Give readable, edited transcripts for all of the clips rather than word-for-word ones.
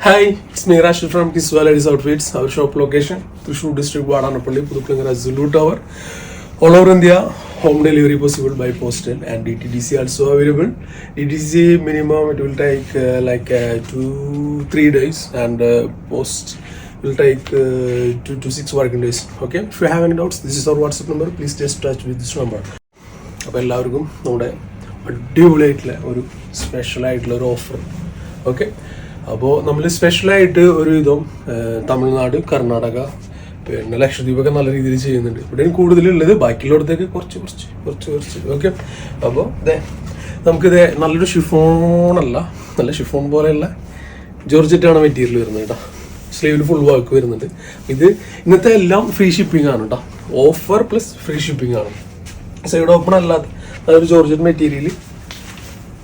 Hi, it's me Rashid from Kiswa Ladies Outfits. Our shop location, Thrissur district, Vadanapalli, Pudukkangara, Zulu Tower. All over India, home delivery possible by postal and DTDC also available. DTDC minimum it will take 2-3 days and post will take 2 to 6 working days. Okay, if you have any doubts, this is our WhatsApp number. Please just touch with this number. അപ്പോൾ എല്ലാവർക്കും നമ്മുടെ അടിപൊളിയായിട്ടുള്ള ഒരു സ്പെഷ്യലായിട്ടുള്ള ഒരു offer. Okay, അപ്പോൾ നമ്മൾ സ്പെഷ്യലായിട്ട് ഒരു വിധം തമിഴ്നാട്, കർണാടക, പിന്നെ ലക്ഷദ്വീപൊക്കെ നല്ല രീതിയിൽ ചെയ്യുന്നുണ്ട്. ഇവിടെയും കൂടുതലുള്ളത് ബാക്കിയുള്ളിടത്തേക്ക് കുറച്ച്. ഓക്കെ, അപ്പോൾ നമുക്കിത് നല്ലൊരു ഷിഫോണല്ല, നല്ല ഷിഫോൺ പോലെയുള്ള ജോർജറ്റാണ് മെറ്റീരിയൽ വരുന്നത് കേട്ടോ. സ്ലീവിൽ ഫുൾ വർക്ക് വരുന്നുണ്ട്. ഇത് ഇന്നത്തെ എല്ലാം ഫ്രീ ഷിപ്പിംഗ് ആണ് കേട്ടോ. ഓഫർ പ്ലസ് ഫ്രീ ഷിപ്പിംഗ് ആണ്. സൈഡ് ഓപ്പൺ അല്ലാത്ത അതൊരു ജോർജറ്റ് മെറ്റീരിയൽ.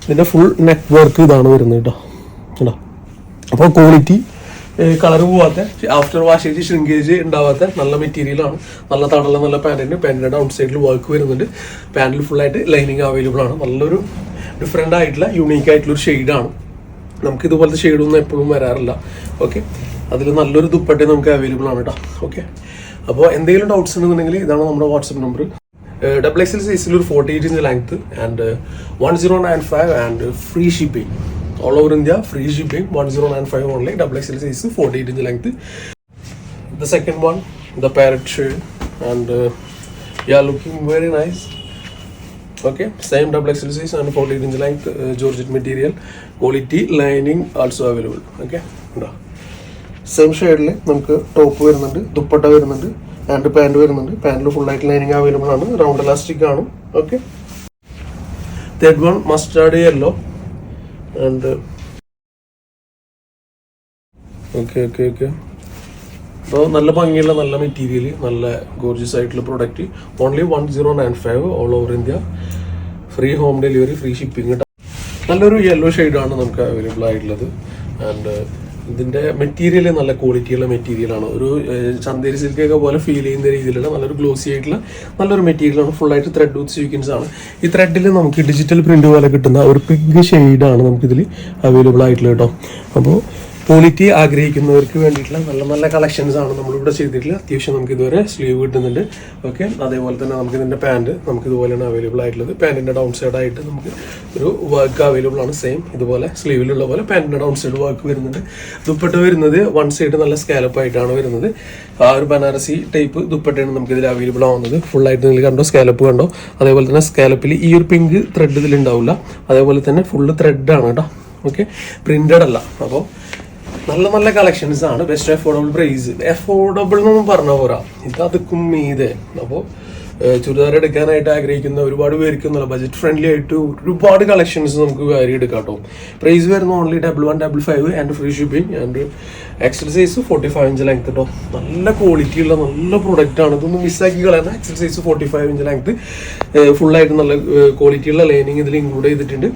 ഇതിൻ്റെ ഫുൾ നെക്ക് വർക്ക് ഇതാണ് വരുന്നത് കേട്ടോ. കേട്ടോ, അപ്പോൾ ക്വാളിറ്റി കളർ പോവാത്ത, ആഫ്റ്റർ വാഷേജ് ഷ്രിങ്കേജ് ഉണ്ടാവാത്ത നല്ല മെറ്റീരിയലാണ്. നല്ല തടല, നല്ല പാൻറ്റിൻ്റെ ഡൗൺ സൈഡിൽ വർക്ക് വരുന്നുണ്ട്. പാൻറ്റിൽ ഫുള്ളായിട്ട് ലൈനിങ് അവൈലബിൾ ആണ്. നല്ലൊരു ഡിഫറെൻ്റ് ആയിട്ടുള്ള യുണീക്ക് ആയിട്ടുള്ളൊരു ഷെയ്ഡാണ്. നമുക്ക് ഇതുപോലത്തെ ഷെയ്ഡൊന്നും എപ്പോഴും വരാറില്ല. ഓക്കെ, അതിൽ നല്ലൊരു ദുപ്പട്ട നമുക്ക് അവൈലബിൾ ആണ് കേട്ടോ. ഓക്കെ, അപ്പോൾ എന്തെങ്കിലും ഡൗട്ട്സ് ഉണ്ടെന്നുണ്ടെങ്കിൽ ഇതാണ് നമ്മുടെ വാട്സപ്പ് നമ്പർ. XXL സൈസിൽ ഒരു 48 inch length and 1095 and free shipping. All over India free shipping. 1095 only. XXL size 48 inch length. The second one, the parrot shade, and yeah, looking very nice. Okay, same XXL size and 48 inch length, Georgette material, quality lining also available. Okay, same ഷെയ്ഡിൽ നമുക്ക് top വരുന്നുണ്ട്, ദുപ്പട്ട വരുന്നുണ്ട് and pant വരുന്നുണ്ട്. പാൻറ്റിൽ full ആയിട്ട് lining available ആണ്. Round elastic ആണ്. Okay, third one mustard yellow and okay. അപ്പോൾ നല്ല ഭംഗിയുള്ള നല്ല മെറ്റീരിയൽ, നല്ല ഗോർജിയസ് ആയിട്ടുള്ള product. Only 1095 all over India. Free home delivery, free shipping. നല്ലൊരു യെല്ലോ ഷെയ്ഡാണ് നമുക്ക് അവൈലബിൾ ആയിട്ടുള്ളത്. ആൻഡ് ഇതിൻ്റെ മെറ്റീരിയൽ നല്ല ക്വാളിറ്റിയുള്ള മെറ്റീരിയലാണ്. ഒരു ചന്തേരി സിൽക്കൊക്കെ പോലെ ഫീൽ ചെയ്യുന്ന രീതിയിലുള്ള നല്ലൊരു ഗ്ലോസി ആയിട്ടുള്ള നല്ലൊരു മെറ്റീരിയലാണ്. ഫുള്ളായിട്ട് ത്രെഡ് വിത്ത് സ്വീക്വൻസ് ആണ്. ഈ ത്രെഡിൽ നമുക്ക് ഡിജിറ്റൽ പ്രിന്റ് പോലെ കിട്ടുന്ന ഒരു പിങ്ക് ഷെയ്ഡാണ് നമുക്കിതിൽ അവൈലബിൾ ആയിട്ടുള്ളത് കേട്ടോ. അപ്പോൾ ക്വാളിറ്റി ആഗ്രഹിക്കുന്നവർക്ക് വേണ്ടിയിട്ടുള്ള നല്ല നല്ല കളക്ഷൻസ് ആണ് നമ്മളിവിടെ ചെയ്തിട്ടുള്ളത്. അത്യാവശ്യം നമുക്ക് ഇതുവരെ സ്ലീവ് കിട്ടുന്നുണ്ട്. ഓക്കെ, അതേപോലെ തന്നെ നമുക്ക് ഇതിൻ്റെ പാൻറ് നമുക്ക് ഇതുപോലെയാണ് അവൈലബിൾ ആയിട്ടുള്ളത്. പാൻറ്റിൻ്റെ ഡൗൺ സൈഡായിട്ട് നമുക്ക് ഒരു വർക്ക് അവൈലബിൾ ആണ്. സെയിം ഇതുപോലെ സ്ലീവിലുള്ള പോലെ പാൻറ്റിൻ്റെ ഡൗൺ സൈഡ് വർക്ക് വരുന്നുണ്ട്. ദുപ്പട്ട വരുന്നത് വൺ സൈഡ് നല്ല സ്കാലപ്പ് ആയിട്ടാണ് വരുന്നത്. ആ ഒരു ബനാറസി ടൈപ്പ് ദുപ്പട്ടയാണ് നമുക്കിതിൽ അവൈലബിൾ ആവുന്നത്. ഫുള്ളായിട്ട് നിങ്ങൾ കണ്ടോ, സ്കാലപ്പ് കണ്ടോ. അതേപോലെ തന്നെ സ്കാലപ്പിൽ ഈ ഒരു പിങ്ക് ത്രെഡ് ഇതിൽ ഉണ്ടാവില്ല. അതേപോലെ തന്നെ ഫുള്ള് ത്രെഡാണ് കേട്ടോ. ഓക്കെ, പ്രിന്റഡ് അല്ല. അപ്പോൾ നല്ല നല്ല കളക്ഷൻസ് ആണ്. Best affordable price. അഫോർഡബിൾ എന്നൊന്നും പറഞ്ഞാൽ പോരാ, ഇത് അതുക്കും മീതെ. അപ്പോൾ ചുരിദാർ എടുക്കാനായിട്ട് ആഗ്രഹിക്കുന്ന ഒരുപാട് പേർക്കൊന്നുമല്ല, ബജറ്റ് ഫ്രണ്ട്ലി ആയിട്ട് ഒരുപാട് കളക്ഷൻസ് നമുക്ക് വാരി എടുക്കാം കേട്ടോ. പ്രൈസ് വരുന്ന only 1155 and free shipping and XL size 45 inch length കേട്ടോ. നല്ല ക്വാളിറ്റി ഉള്ള നല്ല പ്രൊഡക്റ്റ് ആണ്. ഇതൊന്നും മിസ്സാക്കി കളയാൻ. XL സൈസ് 45 ഇഞ്ച് ലെങ്ത്, ഫുള്ളായിട്ട് നല്ല ക്വാളിറ്റിയുള്ള ലൈനിങ് ഇതിൽ ഇൻക്ലൂഡ് ചെയ്തിട്ടുണ്ട്.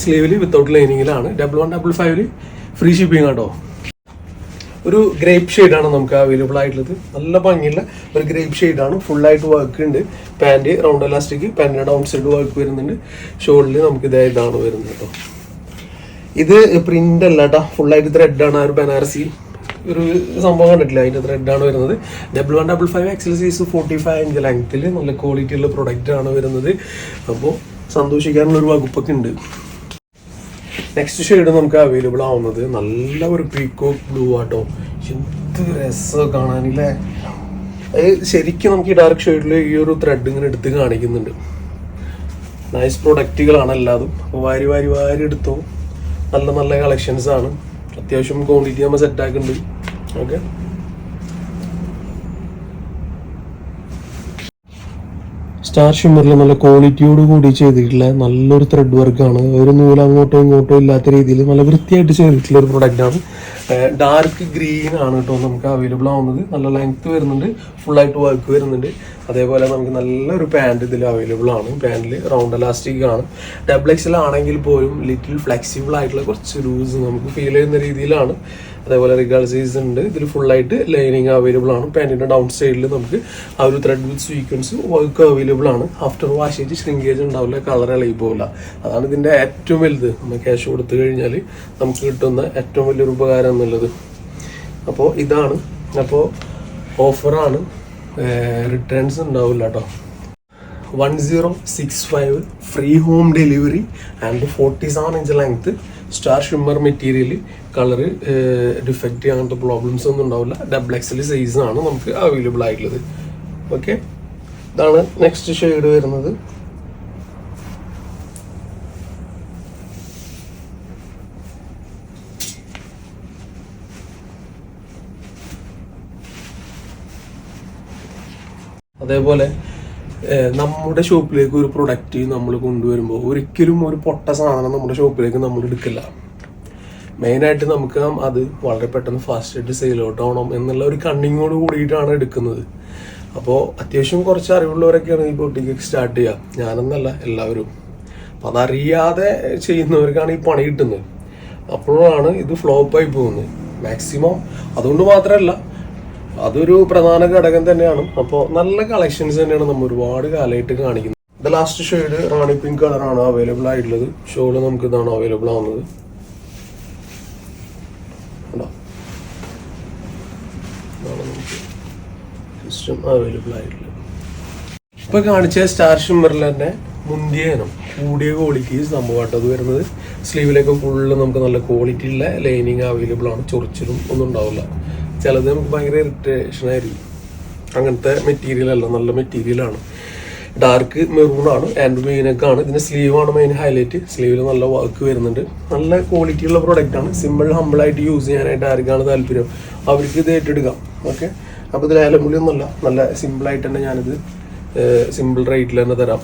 സ്ലീവിൽ വിത്തൗട്ട് ലൈനിങ്ങിലാണ്. 1155 ഫ്രീ ഷിപ്പിംഗ് കേട്ടോ. ഒരു ഗ്രേപ്പ് ഷെയ്ഡാണ് നമുക്ക് അവൈലബിൾ ആയിട്ടുള്ളത്. നല്ല ഭംഗിയുള്ള ഒരു ഗ്രേപ്പ് ഷെയ്ഡാണ്. ഫുള്ളായിട്ട് വർക്ക് ഉണ്ട്. പാൻറ് റൗണ്ട് ഇലാസ്റ്റിക്, പാൻറ്റിൻ്റെ ഡൗൺ സൈഡ് വർക്ക് വരുന്നുണ്ട്. ഷോൾഡറിൽ നമുക്ക് ഇതാണ് വരുന്നത് കേട്ടോ. ഇത് പ്രിന്റ് അല്ല കേട്ടോ, ഫുള്ളായിട്ട് ത്രെഡാണ്. ആ ഒരു ബനാറസി ഒരു സംഭവം കണ്ടിട്ടില്ല, അതിൻ്റെ ത്രെഡാണ് വരുന്നത്. 1155 XL സൈസ് 45 ഇഞ്ച് ലെങ്ത്തിൽ നല്ല ക്വാളിറ്റിയുള്ള പ്രൊഡക്റ്റ് ആണ് വരുന്നത്. അപ്പോൾ സന്തോഷിക്കാനുള്ള ഒരു വകുപ്പൊക്കെ ഉണ്ട്. നെക്സ്റ്റ് ഷെയ്ഡ് നമുക്ക് അവൈലബിൾ ആവുന്നത് നല്ല ഒരു പീക്കോക്ക് ബ്ലൂ ആട്ടോ. എന്ത് രസം കാണാനില്ലേ. ശരിക്കും നമുക്ക് ഈ ഡാർക്ക് ഷെയ്ഡിൽ ഈ ഒരു ത്രെഡ് ഇങ്ങനെ എടുത്ത് കാണിക്കുന്നുണ്ട്. നൈസ് പ്രൊഡക്റ്റുകളാണ് എല്ലാതും. അപ്പോൾ വാരി എടുത്തോ. നല്ല നല്ല കളക്ഷൻസ് ആണ്. അത്യാവശ്യം ക്വാണ്ടിറ്റി നമ്മൾ സെറ്റ് ആക്കുന്നുണ്ട്. ഓക്കെ, സ്റ്റാർ ഷിമ്മറിൽ നല്ല ക്വാളിറ്റിയോട് കൂടി ചെയ്തിട്ടുള്ള നല്ലൊരു ത്രെഡ് വർക്കാണ്. ഒരു നൂല് അങ്ങോട്ടോ ഇങ്ങോട്ടോ ഇല്ലാത്ത രീതിയിൽ നല്ല വൃത്തിയായിട്ട് ചെയ്തിട്ടുള്ള ഒരു പ്രൊഡക്റ്റാണ്. ഡാർക്ക് ഗ്രീൻ ആണ് കേട്ടോ നമുക്ക് അവൈലബിൾ ആവുന്നത്. നല്ല ലെങ്ത് വരുന്നുണ്ട്. ഫുള്ളായിട്ട് വർക്ക് വരുന്നുണ്ട്. അതേപോലെ നമുക്ക് നല്ലൊരു പാൻറ് ഇതിൽ അവൈലബിൾ ആണ്. പാൻറ്റിൽ റൗണ്ട് എലാസ്റ്റിക് ആണ്. ഡബിൾ എക്സൽ ആണെങ്കിൽ പോലും ലിറ്റിൽ ഫ്ലെക്സിബിൾ ആയിട്ടുള്ള കുറച്ച് ലൂസ് നമുക്ക് ഫീൽ ചെയ്യുന്ന രീതിയിലാണ്. അതേപോലെ റിഗാൾ സൈസ് ഉണ്ട്. ഇതിൽ ഫുള്ളായിട്ട് ലൈനിങ് അവൈലബിൾ ആണ്. പാൻറ്റിൻ്റെ ഡൗൺ സൈഡിൽ നമുക്ക് ആ ഒരു ത്രെഡ് വിത്ത് സീക്വൻസ് വർക്ക് അവൈലബിൾ ആണ്. ആഫ്റ്റർ വാഷ് ചെയ്ത് ശ്രിങ്കേജ് ഉണ്ടാവില്ല, കളർ ഇളകി പോകില്ല. അതാണ് ഇതിൻ്റെ ഏറ്റവും വലുത്. നമ്മൾ ക്യാഷ് കൊടുത്തു കഴിഞ്ഞാൽ നമുക്ക് കിട്ടുന്ന ഏറ്റവും വലിയൊരു ഉപകാരം എന്നുള്ളത്. അപ്പോൾ ഇതാണ്. അപ്പോൾ ഓഫറാണ്, റിട്ടേൺസ് ഉണ്ടാവില്ല കേട്ടോ. 1065 free home delivery and 47 inch length, star shimmer material, colour defect അങ്ങനത്തെ പ്രോബ്ലംസ് ഒന്നും ഉണ്ടാവില്ല. ഡബിൾ എക്സൽ സൈസ് ആണ് നമുക്ക് അവൈലബിൾ ആയിട്ടുള്ളത്. ഓക്കെ, ഇതാണ് നെക്സ്റ്റ് ഷെയ്ഡ് വരുന്നത്. അതേപോലെ നമ്മുടെ ഷോപ്പിലേക്ക് ഒരു പ്രൊഡക്റ്റ് നമ്മൾ കൊണ്ടുവരുമ്പോൾ ഒരിക്കലും ഒരു പൊട്ട സാധനം നമ്മുടെ ഷോപ്പിലേക്ക് നമ്മൾ എടുക്കില്ല. മെയിനായിട്ട് നമുക്ക് അത് വളരെ പെട്ടെന്ന് ഫാസ്റ്റായിട്ട് സെയിൽ ഔട്ട് ആവണം എന്നുള്ള ഒരു കണ്ണിങ്ങോട് കൂടിയിട്ടാണ് എടുക്കുന്നത്. അപ്പോൾ അത്യാവശ്യം കുറച്ച് അറിവുള്ളവരൊക്കെയാണ് ഈ ബൊട്ടിക്ക് സ്റ്റാർട്ട് ചെയ്യുക. ഞാനെന്നല്ല, എല്ലാവരും. അപ്പോൾ അതറിയാതെ ചെയ്യുന്നവർക്കാണ് ഈ പണി കിട്ടുന്നത്. അപ്പോഴാണ് ഇത് ഫ്ലോപ്പായി പോകുന്നത് മാക്സിമം. അതുകൊണ്ട് മാത്രമല്ല, അതൊരു പ്രധാന ഘടകം തന്നെയാണ്. അപ്പോൾ നല്ല കളക്ഷൻസ് തന്നെയാണ് നമ്മൾ ഒരുപാട് കാലമായിട്ട് കാണിക്കുന്നത്. ഇത് ലാസ്റ്റ് ഷെയ്ഡ് റാണി പിങ്ക് കളറാണ് അവൈലബിൾ ആയിട്ടുള്ളത്. ഷോള് നമുക്ക് ഇതാണ് അവൈലബിൾ ആവുന്നത്. സിസ്റ്റം അവൈലബിൾ ആയിട്ടുള്ളത്. ഇപ്പൊ കാണിച്ച സ്റ്റാർ ഷിമ്മറിൽ തന്നെ മുന്തിയനും കൂടിയ ക്വാളിറ്റി സംഭവമായിട്ട് അത് വരുന്നത്. സ്ലീവിലേക്ക് ഫുള്ള് നമുക്ക് നല്ല ക്വാളിറ്റി ഉള്ള ലൈനിങ് അവൈലബിൾ ആണ്. ചൊറിച്ചിലും ഒന്നും ഉണ്ടാവില്ല. ചിലത് നമുക്ക് ഭയങ്കര ഇറിറ്റേഷൻ ആയിരിക്കും. അങ്ങനത്തെ മെറ്റീരിയൽ അല്ല, നല്ല മെറ്റീരിയലാണ്. ഡാർക്ക് മെറൂൺ ആണ് ആൻഡ് മെയിനൊക്കെ ആണ്. ഇതിന്റെ സ്ലീവാണ് മെയിൻ ഹൈലൈറ്റ്. സ്ലീവിൽ നല്ല വർക്ക് വരുന്നുണ്ട്. നല്ല ക്വാളിറ്റി ഉള്ള പ്രോഡക്റ്റ് ആണ്. സിമ്പിൾ ഹമ്പിളായിട്ട് യൂസ് ചെയ്യാനായിട്ട് ആർക്കാണ് താല്പര്യം അവർക്ക് ഇത് ഏറ്റെടുക്കാം. ഓക്കെ, അപ്പോൾ ഇതിൽ അലമുലിയൊന്നുമല്ല, നല്ല സിമ്പിളായിട്ട് തന്നെ ഞാനിത് സിമ്പിൾ റേറ്റിൽ തന്നെ തരാം.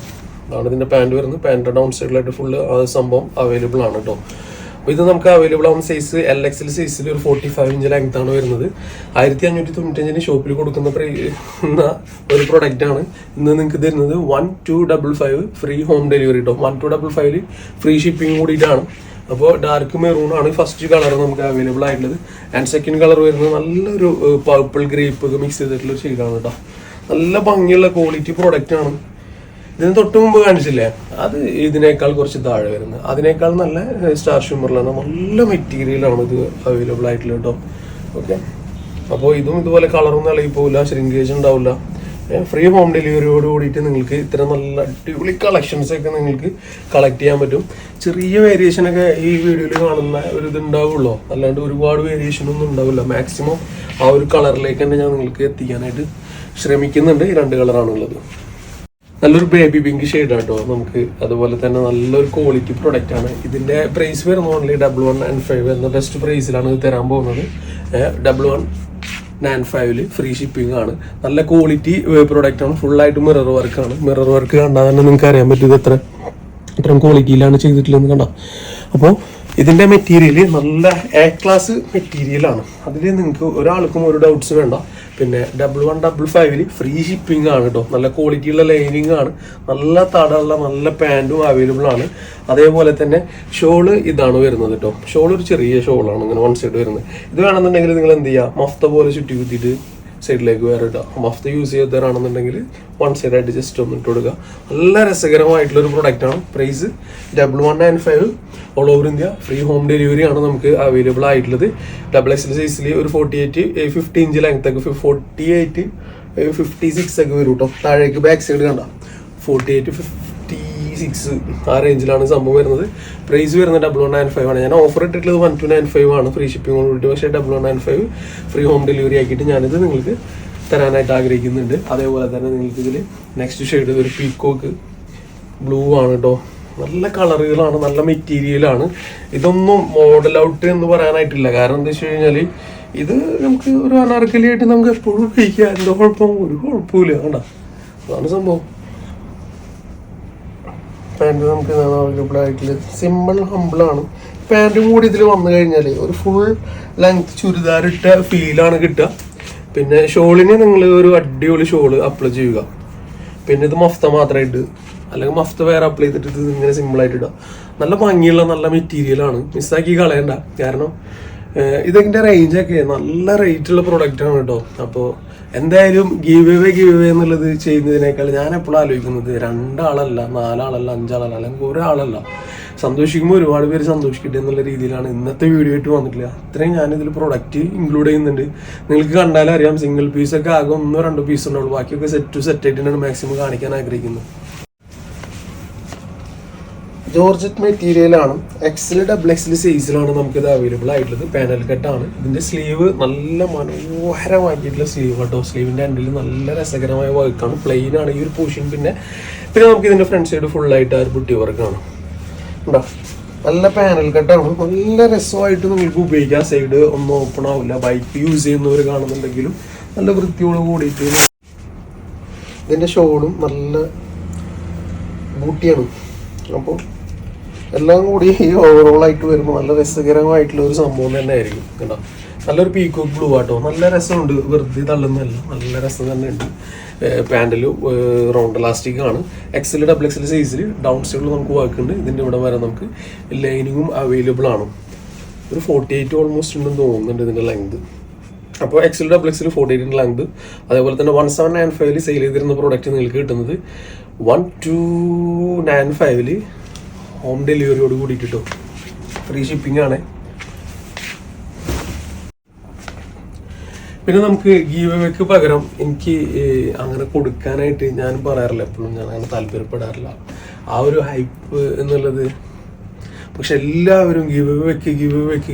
അതാണ് ഇതിൻ്റെ പാൻറ് വരുന്നത്. പാൻറ് ഡൗൺ സൈഡിലായിട്ട് ഫുള്ള് സംഭവം അവൈലബിൾ ആണ് കേട്ടോ. അപ്പോൾ ഇത് നമുക്ക് അവൈലബിൾ ആവുന്ന സൈസ് LXL സൈസിൽ ഒരു 45 ഇഞ്ച് ലെങ്ത് ആണ് വരുന്നത്. 1595 ഷോപ്പിൽ കൊടുക്കുന്ന ഒരു പ്രൊഡക്റ്റ് ആണ്. ഇന്ന് നിങ്ങൾക്ക് തരുന്നത് 1255 ഫ്രീ ഹോം ഡെലിവറി കേട്ടോ. 1255 ഫ്രീ ഷിപ്പിംഗ് കൂടിയിട്ടാണ്. അപ്പോൾ ഡാർക്ക് മെറൂൺ ആണ് ഫസ്റ്റ് കളർ നമുക്ക് അവൈലബിൾ ആയിട്ടുള്ളത്. ആൻഡ് സെക്കൻഡ് കളർ വരുന്നത് നല്ലൊരു പർപ്പിൾ ഗ്രേപ്പ് ഒക്കെ മിക്സ് ചെയ്തിട്ടുള്ള ഷെയ്ഡാണ് കേട്ടോ. നല്ല ഭംഗിയുള്ള ക്വാളിറ്റി പ്രോഡക്റ്റ് ആണ്. ഇതിന് തൊട്ട് മുമ്പ് കാണിച്ചില്ലേ, അത് ഇതിനേക്കാൾ കുറച്ച് താഴെ വരുന്നത്. അതിനേക്കാൾ നല്ല സ്റ്റാർ ഷിമ്മറിലാണ്. നല്ല മെറ്റീരിയലാണ് ഇത് അവൈലബിൾ ആയിട്ടുള്ളത് കേട്ടോ. ഓക്കെ, അപ്പോൾ ഇതും ഇതുപോലെ കളറൊന്നും ഇളകി പോകില്ല, ശ്രിങ്കേജ് ഉണ്ടാവില്ല. ഫ്രീ ഹോം ഡെലിവറിയോട് കൂടിയിട്ട് നിങ്ങൾക്ക് ഇത്ര നല്ല അടിപൊളി കളക്ഷൻസ് ഒക്കെ നിങ്ങൾക്ക് കളക്ട് ചെയ്യാൻ പറ്റും. ചെറിയ വേരിയേഷനൊക്കെ ഈ വീഡിയോയിൽ കാണുന്ന ഒരു ഇത് ഉണ്ടാവുള്ളൂ, അല്ലാണ്ട് ഒരുപാട് വേരിയേഷൻ ഒന്നും ഉണ്ടാവില്ല. മാക്സിമം ആ ഒരു കളറിലേക്ക് തന്നെ ഞാൻ നിങ്ങൾക്ക് എത്തിക്കാനായിട്ട് ശ്രമിക്കുന്നുണ്ട്. ഈ 2 കളറാണുള്ളത്. നല്ലൊരു ബേബി പിങ്ക് ഷെയ്ഡാണ് കേട്ടോ നമുക്ക്. അതുപോലെ തന്നെ നല്ലൊരു ക്വാളിറ്റി പ്രൊഡക്റ്റ് ആണ്. ഇതിന്റെ പ്രൈസ് വരുന്നത് ഓൺലി 1195 എന്ന ബെസ്റ്റ് പ്രൈസിലാണ് ഇത് തരാൻ പോകുന്നത്. 1195 ഫ്രീ ഷിപ്പിംഗ് ആണ്. നല്ല ക്വാളിറ്റി പ്രൊഡക്റ്റ് ആണ്. ഫുള്ളായിട്ട് മിറർ വർക്കാണ്. മിറർ വർക്ക് കണ്ടാൽ തന്നെ നിങ്ങൾക്ക് അറിയാൻ പറ്റും ഇത് ഇത്രയും ക്വാളിറ്റിയിലാണ് ചെയ്തിട്ടുള്ളത് കണ്ടോ. അപ്പോൾ ഇതിന്റെ മെറ്റീരിയൽ നല്ല A ക്ലാസ് മെറ്റീരിയലാണ്. അതിൽ നിങ്ങൾക്ക് ഒരാൾക്കും ഒരു ഡൗട്ട്സ് വേണ്ട. പിന്നെ 1155 ഫ്രീ ഷിപ്പിംഗ് ആണ് കേട്ടോ. നല്ല ക്വാളിറ്റിയുള്ള ലൈനിങ് ആണ്. നല്ല തടമുള്ള നല്ല പാൻറ്റും അവൈലബിൾ ആണ്. അതേപോലെ തന്നെ ഷോള് ഇതാണ് വരുന്നത് കേട്ടോ. ഷോൾ ഒരു ചെറിയ ഷോളാണ്, ഇങ്ങനെ 1 സൈഡ് വരുന്നത്. ഇത് വേണമെന്നുണ്ടെങ്കിൽ നിങ്ങൾ എന്ത് ചെയ്യുക, മഫ്ത പോലെ ചുറ്റി കുത്തിയിട്ട് സൈഡിലേക്ക് വേറെ ഇടുക. മഫ്ത യൂസ് ചെയ്തവരാണെന്നുണ്ടെങ്കിൽ 1 സൈഡായിട്ട് ജസ്റ്റ് ഒന്ന് ഇട്ട് കൊടുക്കുക. നല്ല രസകരമായിട്ടുള്ളൊരു പ്രൊഡക്റ്റ് ആണ്. Price 1195 all over India free home delivery ആണ് നമുക്ക് അവൈലബിൾ ആയിട്ടുള്ളത്. XXL സൈസിൽ ഒരു 50 ഇഞ്ച് ലെങ്ത് ഒക്കെ 48 56 ഒക്കെ വരും കേട്ടോ. താഴേക്ക് ബാക്ക് സൈഡ് കണ്ട 48 56 ആ റേഞ്ചിലാണ് സംഭവം വരുന്നത്. പ്രൈസ് വരുന്നത് 1195 ആണ്. ഞാൻ ഓഫർ ഇട്ടിട്ടുള്ളത് 1295 ആണ് ഫ്രീ ഷിപ്പിംഗ് കൂടിയിട്ട്. പക്ഷേ 1195 ഫ്രീ ഹോം ഡെലിവറി ആക്കിയിട്ട് ഞാനിത് നിങ്ങൾക്ക് തരാനായിട്ട് ആഗ്രഹിക്കുന്നുണ്ട്. അതേപോലെ തന്നെ നിങ്ങൾക്ക് ഇതിൽ നെക്സ്റ്റ് ഷെയ്ഡ് ഒരു പീക്കോക്ക് ബ്ലൂ ആണ് കേട്ടോ. നല്ല കളറുകളാണ്, നല്ല മെറ്റീരിയലാണ്. ഇതൊന്നും മോഡൽ ഔട്ട് എന്ന് പറയാനായിട്ടില്ല. കാരണം എന്താ വെച്ച് കഴിഞ്ഞാൽ ഇത് നമുക്ക് ഒരു അനാർക്കലിയായിട്ട് നമുക്ക് എപ്പോഴും ഉപയോഗിക്കാം. എന്തോ കുഴപ്പം, ഒരു കുഴപ്പമില്ല കണ്ട. അതാണ് സംഭവം. പാൻറ് നമുക്ക് ഇതാണ് അവൈലബിൾ ആയിട്ടുള്ളത്. സിമ്പിൾ ഹമ്പിളാണ്. പാൻറ്റും കൂടി ഇതിൽ വന്നു കഴിഞ്ഞാൽ ഒരു ഫുൾ ലെങ്ത് ചുരിദാറിട്ട ഫീലാണ് കിട്ടുക. പിന്നെ ഷോളിന് നിങ്ങൾ ഒരു അടിപൊളി ഷോള് അപ്ലൈ ചെയ്യുക. പിന്നെ ഇത് മഫ്ത മാത്രമായിട്ട്, അല്ലെങ്കിൽ മഫ്ത വേറെ അപ്ലൈ ചെയ്തിട്ട് ഇത് ഇങ്ങനെ സിമ്പിളായിട്ട് ഇടാം. നല്ല ഭംഗിയുള്ള നല്ല മെറ്റീരിയലാണ്, മിസ്സാക്കി കളയണ്ട. കാരണം ഇതിൻ്റെ റേഞ്ചൊക്കെ നല്ല റേറ്റുള്ള പ്രൊഡക്റ്റാണ് കേട്ടോ. അപ്പോൾ എന്തായാലും ഗീവ് അവേ എന്നുള്ളത് ചെയ്യുന്നതിനേക്കാൾ ഞാൻ എപ്പോഴും ആലോചിക്കുന്നത് 2 ആളല്ല, 4 ആളല്ല, 5 ആളല്ല, അല്ലെങ്കിൽ ഒരാളല്ല, സന്തോഷിക്കുമ്പോൾ ഒരുപാട് പേര് സന്തോഷിക്കട്ടെ എന്നുള്ള രീതിയിലാണ് ഇന്നത്തെ വീഡിയോ ആയിട്ട് വന്നിട്ടില്ല. അത്രയും ഞാനിതിൽ പ്രൊഡക്റ്റ് ഇൻക്ലൂഡ് ചെയ്യുന്നുണ്ട്. നിങ്ങൾക്ക് കണ്ടാലറിയാം, സിംഗിൾ പീസൊക്കെ ആകെ 1-2 പീസ് ഉണ്ടാവുള്ളൂ. ബാക്കിയൊക്കെ സെറ്റ് ആയിട്ടാണ് മാക്സിമം കാണിക്കാൻ ആഗ്രഹിക്കുന്നത്. ജോർജറ്റ് മെറ്റീരിയലാണ്, XL XXL സൈസിലാണ് നമുക്കിത് അവൈലബിൾ ആയിട്ടുള്ളത്. പാനൽ കട്ടാണ്. ഇതിന്റെ സ്ലീവ് നല്ല മനോഹരമാക്കിയിട്ടുള്ള സ്ലീവ് കേട്ടോ. സ്ലീവിന്റെ എൻഡിൽ നല്ല രസകരമായ വർക്കാണ്. പ്ലെയിൻ ആണ് ഈ ഒരു പോർഷൻ. പിന്നെ നമുക്ക് ഇതിന്റെ ഫ്രണ്ട് സൈഡ് ഫുള്ളായിട്ട് ആ ഒരു ബുട്ടി വർക്കാണ് ഉണ്ടോ. നല്ല പാനൽ കട്ടാണ്, നല്ല രസമായിട്ട് നിങ്ങൾക്ക് ഉപയോഗിക്കാം. സൈഡ് ഒന്നും ഓപ്പൺ ആവില്ല. ബൈക്ക് യൂസ് ചെയ്യുന്നവർ കാണുന്നുണ്ടെങ്കിലും നല്ല വൃത്തിയോട് കൂടിയിട്ട്. ഇതിന്റെ ഷോളും നല്ല ബൂട്ടിയാണ്. അപ്പോൾ എല്ലാം കൂടി ഈ ഓവറോളായിട്ട് വരുമ്പോൾ നല്ല രസകരമായിട്ടുള്ള ഒരു സംഭവം തന്നെ ആയിരിക്കും കേട്ടോ. നല്ലൊരു പീക്കോക്ക് ബ്ലൂ ആട്ടോ, നല്ല രസമുണ്ട്, വെറുതെ തള്ളുന്നതല്ല, നല്ല രസം തന്നെ ഉണ്ട്. പാൻറ്റിൽ റൗണ്ട് ഇലാസ്റ്റിക് ആണ്. XL XXL സൈസിൽ ഡൗൺ സൈഡിൽ നമുക്ക് വർക്ക് ഉണ്ട്. ഇതിൻ്റെ ഇവിടെ വരെ നമുക്ക് ലൈനിങ്ങും അവൈലബിൾ ആണ്. ഒരു 48 ഓൾമോസ്റ്റ് ഉണ്ടെന്ന് തോന്നുന്നുണ്ട് ഇതിൻ്റെ ലെങ്ത്. അപ്പോൾ XL XXL 48 ലെങ്ത്. അതേപോലെ തന്നെ 1795 സെയിൽ ചെയ്തിരുന്ന പ്രോഡക്റ്റ് നിങ്ങൾക്ക് കിട്ടുന്നത് 1295 ഹോം ഡെലിവറിയോട് കൂടിയിട്ടോ. ഫ്രീ ഷിപ്പിംഗ് ആണ്. പിന്നെ നമുക്ക് ഗീവ് അവേക്ക് പകരം എനിക്ക് അങ്ങനെ കൊടുക്കാനായിട്ട് ഞാൻ പറയാറില്ല, എപ്പോഴും ഞാൻ അങ്ങനെ താല്പര്യപ്പെടാറില്ല ആ ഒരു ഹൈപ്പ് എന്നുള്ളത്. പക്ഷെ എല്ലാവരും ഗീവ് അവേ വെക്ക്.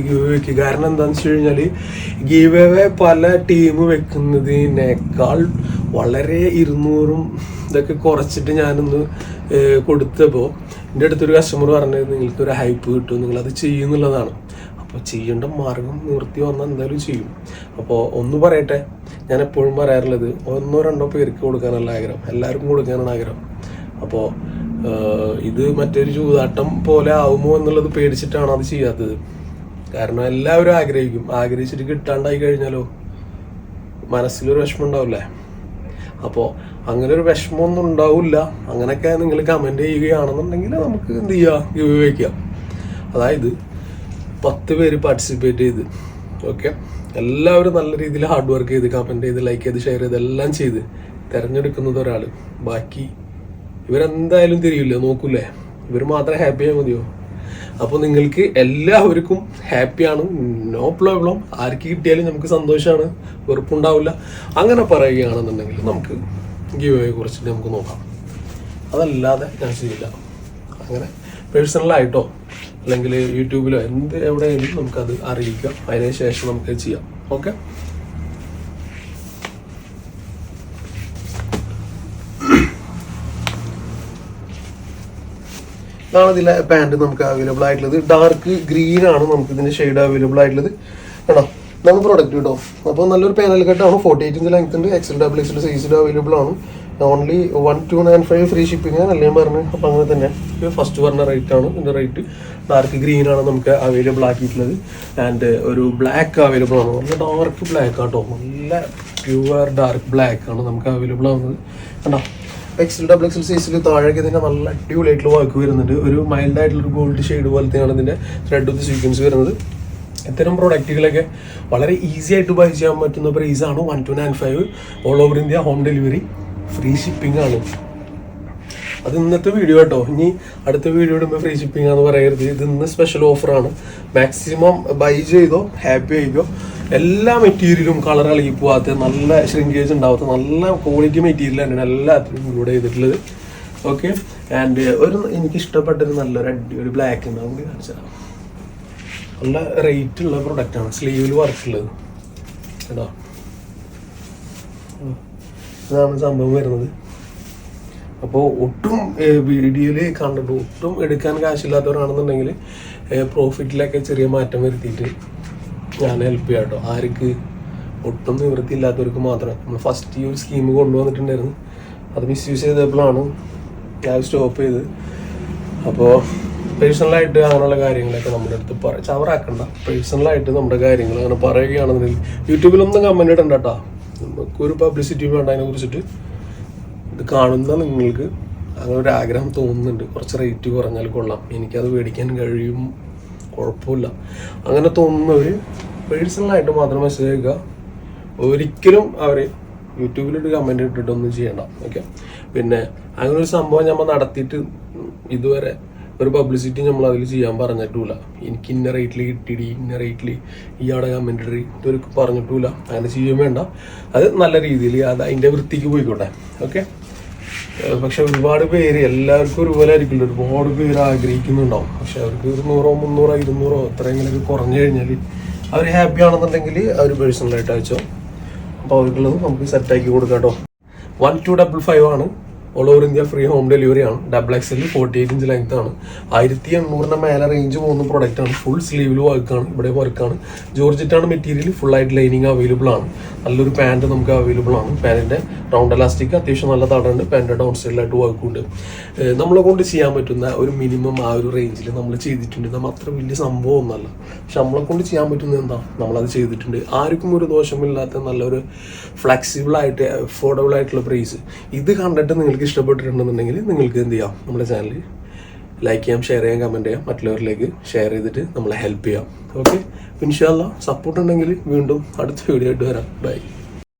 കാരണം എന്താണെന്ന് വെച്ച് കഴിഞ്ഞാൽ ഗീവ് അവേ പല ടീം വെക്കുന്നതിനേക്കാൾ വളരെ 200 ഇതൊക്കെ കുറച്ചിട്ട് ഞാനൊന്ന് കൊടുത്തപ്പോൾ എൻ്റെ അടുത്തൊരു കസ്റ്റമർ പറഞ്ഞത് നിങ്ങൾക്കൊരു ഹൈപ്പ് കിട്ടും, നിങ്ങളത് ചെയ്യുന്നുള്ളതാണ്. അപ്പോൾ ചെയ്യേണ്ട മാർഗം നിവൃത്തി വന്നാൽ എന്തായാലും ചെയ്യും. അപ്പോൾ ഒന്ന് പറയട്ടെ, ഞാൻ എപ്പോഴും പറയാറുള്ളത് 1-2 പേർക്ക് കൊടുക്കാനല്ല ആഗ്രഹം, എല്ലാവർക്കും കൊടുക്കാനാണ് ആഗ്രഹം. അപ്പോൾ ഇത് മറ്റൊരു ചൂതാട്ടം പോലെ ആവുമോ എന്നുള്ളത് പേടിച്ചിട്ടാണ് അത് ചെയ്യാത്തത്. കാരണം എല്ലാവരും ആഗ്രഹിച്ചിട്ട് കിട്ടാണ്ടായി കഴിഞ്ഞാലോ മനസ്സിലൊരു വിഷമം ഉണ്ടാവില്ലേ. അപ്പോൾ അങ്ങനെ ഒരു വിഷമമൊന്നും ഉണ്ടാവില്ല. അങ്ങനെയൊക്കെ നിങ്ങൾ കമൻറ്റ് ചെയ്യുകയാണെന്നുണ്ടെങ്കിൽ നമുക്ക് എന്ത് ചെയ്യുക, ഗിവ് വയ്ക്കാം. അതായത് 10 പേര് പാർട്ടിസിപ്പേറ്റ് ചെയ്ത്, ഓക്കെ, എല്ലാവരും നല്ല രീതിയിൽ ഹാർഡ് വർക്ക് ചെയ്ത് കമൻറ്റ് ചെയ്ത് ലൈക്ക് ചെയ്ത് ഷെയർ ചെയ്ത് എല്ലാം ചെയ്ത് തിരഞ്ഞെടുക്കുന്നത് ഒരാൾ. ബാക്കി ഇവരെന്തായാലും തിരിയില്ല, നോക്കൂലേ, ഇവർ മാത്രം ഹാപ്പി ആയാൽ മതിയോ? അപ്പോൾ നിങ്ങൾക്ക് എല്ലാവർക്കും ഹാപ്പിയാണ്, നോ പ്രോബ്ലം. ആർക്ക് കിട്ടിയാലും നമുക്ക് സന്തോഷമാണ്, വെറുപ്പുണ്ടാവില്ല. അങ്ങനെ പറയുകയാണെന്നുണ്ടെങ്കിൽ നമുക്ക് ഗിവ് അവേ കുറിച്ചിട്ട് നമുക്ക് നോക്കാം. അതല്ലാതെ ഞാൻ ചെയ്യില്ല. അങ്ങനെ പേഴ്സണലായിട്ടോ അല്ലെങ്കിൽ യൂട്യൂബിലോ എവിടെയെങ്കിലും നമുക്കത് അറിയിക്കാം. അതിന് ശേഷം നമുക്ക് ചെയ്യാം. ഓക്കെ, ഇതാണ് ഇതിലെ പാൻറ് നമുക്ക് അവൈലബിൾ ആയിട്ടുള്ളത്. ഡാർക്ക് ഗ്രീൻ ആണ് നമുക്ക് ഇതിന്റെ ഷെയ്ഡ് അവൈലബിൾ ആയിട്ടുള്ളത് കേട്ടോ. ഇതാണ് പ്രോഡക്റ്റ് കേട്ടോ. അപ്പോൾ നല്ലൊരു പാനൽ കട്ടാണ്, 48 ലെങ്ത് ഉണ്ട്, XL XXL സൈസിൽ അവൈലബിൾ ആണ്. ഓൺലി 1295 ഫ്രീ ഷിപ്പിംഗ് ആണ്, അല്ലേ പറഞ്ഞു. അപ്പോൾ അങ്ങനെ തന്നെ ഫസ്റ്റ് പറഞ്ഞ റേറ്റ് ആണ്. ഇതിന്റെ റേറ്റ് ഡാർക്ക് ഗ്രീൻ ആണ് നമുക്ക് അവൈലബിൾ ആക്കിയിട്ടുള്ളത്. ആൻഡ് ഒരു ബ്ലാക്ക് അവൈലബിൾ ആണ്, നല്ല ഡാർക്ക് ബ്ലാക്ക് ആട്ടോ, നല്ല പ്യുവർ ഡാർക്ക് ബ്ലാക്ക് ആണ് നമുക്ക് അവൈലബിൾ ആവുന്നത് കേട്ടോ. XL XXL സൈസിൽ താഴേക്ക് ഇതിൻ്റെ നല്ല അടിപൊളിയായിട്ടുള്ള വർക്ക് വരുന്നുണ്ട്. ഒരു മൈൽഡ് ആയിട്ടുള്ളൊരു ഗോൾഡ് ഷെയ്ഡ് പോലത്തെയാണ് ഇതിൻ്റെ ത്രെഡ് വിത്ത് സീക്വൻസ് വരുന്നത്. ഇത്തരം പ്രോഡക്റ്റുകളൊക്കെ വളരെ ഈസി ആയിട്ട് ബൈ ചെയ്യാൻ പറ്റുന്ന പ്രൈസാണ് 1295 all over India home delivery, free shipping ആണ്. അത് ഇന്നത്തെ വീഡിയോ കേട്ടോ. ഇനി അടുത്ത വീഡിയോ ഇടുമ്പോൾ ഫ്രീ ഷിപ്പിംഗ് ആണെന്ന് പറയരുത്. ഇത് ഇന്ന് സ്പെഷ്യൽ ഓഫറാണ്. മാക്സിമം ബൈ ചെയ്തോ, ഹാപ്പി ആയിക്കോ. എല്ലാ മെറ്റീരിയലും കളർ ഇളകി പോവാത്ത, നല്ല ഷ്രിങ്കേജ് ഉണ്ടാവാത്ത നല്ല ക്വാളിറ്റി മെറ്റീരിയൽ തന്നെയാണ് എല്ലാത്തിനും ഇൻക്ലൂഡ് ചെയ്തിട്ടുള്ളത്. ഓക്കെ, ആൻഡ് എനിക്ക് ഇഷ്ടപ്പെട്ടൊരു നല്ലൊരു അടിപൊളി ബ്ലാക്ക് ഉണ്ടാവും കൂടി കാണിച്ചാൽ. നല്ല റേറ്റ് ഉള്ള പ്രൊഡക്റ്റാണ്, സ്ലീവിൽ വർക്കുള്ളത് കേട്ടോ. ഇതാണ് സംഭവം വരുന്നത്. അപ്പോൾ ഒട്ടും വീഡിയോയിൽ കണ്ടിട്ട് ഒട്ടും എടുക്കാൻ കാശില്ലാത്തവരാണെന്നുണ്ടെങ്കിൽ പ്രോഫിറ്റിലൊക്കെ ചെറിയ മാറ്റം വരുത്തിയിട്ട് ഞാൻ ഹെൽപ്പ് ചെയ്യാം കേട്ടോ. ആർക്ക് ഒട്ടും നിവൃത്തിയില്ലാത്തവർക്ക് മാത്രം. നമ്മൾ ഫസ്റ്റ് ഈ ഒരു സ്കീം കൊണ്ടുവന്നിട്ടുണ്ടായിരുന്നു, അത് മിസ്യൂസ് ചെയ്തപ്പോഴാണ് ഞാൻ സ്റ്റോപ്പ് ചെയ്ത്. അപ്പോൾ പേഴ്സണലായിട്ട് അങ്ങനെയുള്ള കാര്യങ്ങളൊക്കെ നമ്മുടെ അടുത്ത് ചവറാക്കണ്ട. പേഴ്സണലായിട്ട് നമ്മുടെ കാര്യങ്ങൾ അങ്ങനെ പറയുകയാണെന്നുണ്ടെങ്കിൽ യൂട്യൂബിലൊന്നും കമൻറ്റ് ഇടണ്ട കേട്ടോ. നമുക്കൊരു പബ്ലിസിറ്റി വേണ്ട അതിനെ കുറിച്ചിട്ട്. ഇത് കാണുന്ന നിങ്ങൾക്ക് അങ്ങനെ ഒരു ആഗ്രഹം തോന്നുന്നുണ്ട്, കുറച്ച് റേറ്റ് കുറഞ്ഞാൽ കൊള്ളാം, എനിക്കത് മേടിക്കാൻ കഴിയും, കുഴപ്പമില്ല, അങ്ങനെ തോന്നുന്നവർ പേഴ്സണലായിട്ട് മാത്രം മെസ്സേജ് അയക്കുക. ഒരിക്കലും അവർ യൂട്യൂബിലൊരു കമൻറ്റ് ഇട്ടിട്ടൊന്നും ചെയ്യണ്ട. ഓക്കെ, പിന്നെ അങ്ങനെ ഒരു സംഭവം നമ്മൾ നടത്തിയിട്ട് ഇതുവരെ ഒരു പബ്ലിസിറ്റി നമ്മൾ അതിൽ ചെയ്യാൻ പറഞ്ഞിട്ടില്ല. എനിക്ക് ഇന്ന റേറ്റിൽ കിട്ടിയിടി, ഇന്ന റേറ്റിൽ ഇയാടെ കമൻറ്റ് ഇടി, ഇതൊരു പറഞ്ഞിട്ടില്ല. അങ്ങനെ ചെയ്യാൻ വേണ്ട, അത് നല്ല രീതിയിൽ അത് അതിൻ്റെ വൃത്തിക്ക് പോയിക്കോട്ടെ. ഓക്കെ, പക്ഷെ ഒരുപാട് പേര്, എല്ലാവർക്കും ഒരുപോലെ ആയിരിക്കില്ല, ഒരുപാട് പേര് ആഗ്രഹിക്കുന്നുണ്ടാവും. പക്ഷെ അവർക്ക് ഒരു 100, 300, 200 എത്രയെങ്കിലൊക്കെ കുറഞ്ഞു കഴിഞ്ഞാൽ അവർ ഹാപ്പി ആണെന്നുണ്ടെങ്കിൽ അവർ പേഴ്സണലായിട്ട് അയച്ചോ. അപ്പോൾ അവർക്കുള്ളത് നമുക്ക് സെറ്റാക്കി കൊടുക്കാം കേട്ടോ. 1255 ആണ്. All over India free home delivery ആണ്. XXL 48 ഇഞ്ച് ലെങ്ത് ആണ്. 1800 മേലെ റേഞ്ച് പോകുന്ന പ്രൊഡക്റ്റ് ആണ്. ഫുൾ സ്ലീവിൽ വർക്കാണ്, ഇവിടെ വർക്കാണ്. ജോർജറ്റാണ് മെറ്റീരിയൽ. ഫുള്ളായിട്ട് ലൈനിങ് അവൈലബിൾ ആണ്. നല്ലൊരു പാൻറ് നമുക്ക് അവൈലബിൾ ആണ്. പാൻറ്റിൻ്റെ റൗണ്ട് എലാസ്റ്റിക് അത്യാവശ്യം നല്ല തടമുണ്ട്. പാൻറ്റ് ഡൗൺ സൈഡിലായിട്ട് വർക്കുണ്ട്. നമ്മളെ കൊണ്ട് ചെയ്യാൻ പറ്റുന്ന ഒരു മിനിമം ആ ഒരു റേഞ്ചിൽ നമ്മൾ ചെയ്തിട്ടുണ്ട്. നമ്മൾ അത്ര വലിയ സംഭവം ഒന്നല്ല, പക്ഷെ നമ്മളെ കൊണ്ട് ചെയ്യാൻ പറ്റുന്നത് എന്താ, നമ്മളത് ചെയ്തിട്ടുണ്ട്. ആർക്കും ഒരു ദോഷമില്ലാത്ത നല്ലൊരു ഫ്ലെക്സിബിളായിട്ട് അഫോർഡബിൾ ആയിട്ടുള്ള പ്രൈസ്. ഇത് കണ്ടിട്ട് നിങ്ങൾക്ക് ഇഷ്ടപ്പെട്ടിട്ടുണ്ടെന്നുണ്ടെങ്കിൽ നിങ്ങൾക്ക് എന്ത് ചെയ്യാം, നമ്മുടെ ചാനൽ ലൈക്ക് ചെയ്യാം, ഷെയർ ചെയ്യാം, കമൻറ്റ് ചെയ്യാം, മറ്റുള്ളവരിലേക്ക് ഷെയർ ചെയ്തിട്ട് നമ്മളെ ഹെൽപ്പ് ചെയ്യാം. ഓക്കെ, ഇൻഷാ അല്ലാഹ് സപ്പോർട്ട് ഉണ്ടെങ്കിൽ വീണ്ടും അടുത്ത വീഡിയോ ആയിട്ട് വരാം. ബൈ.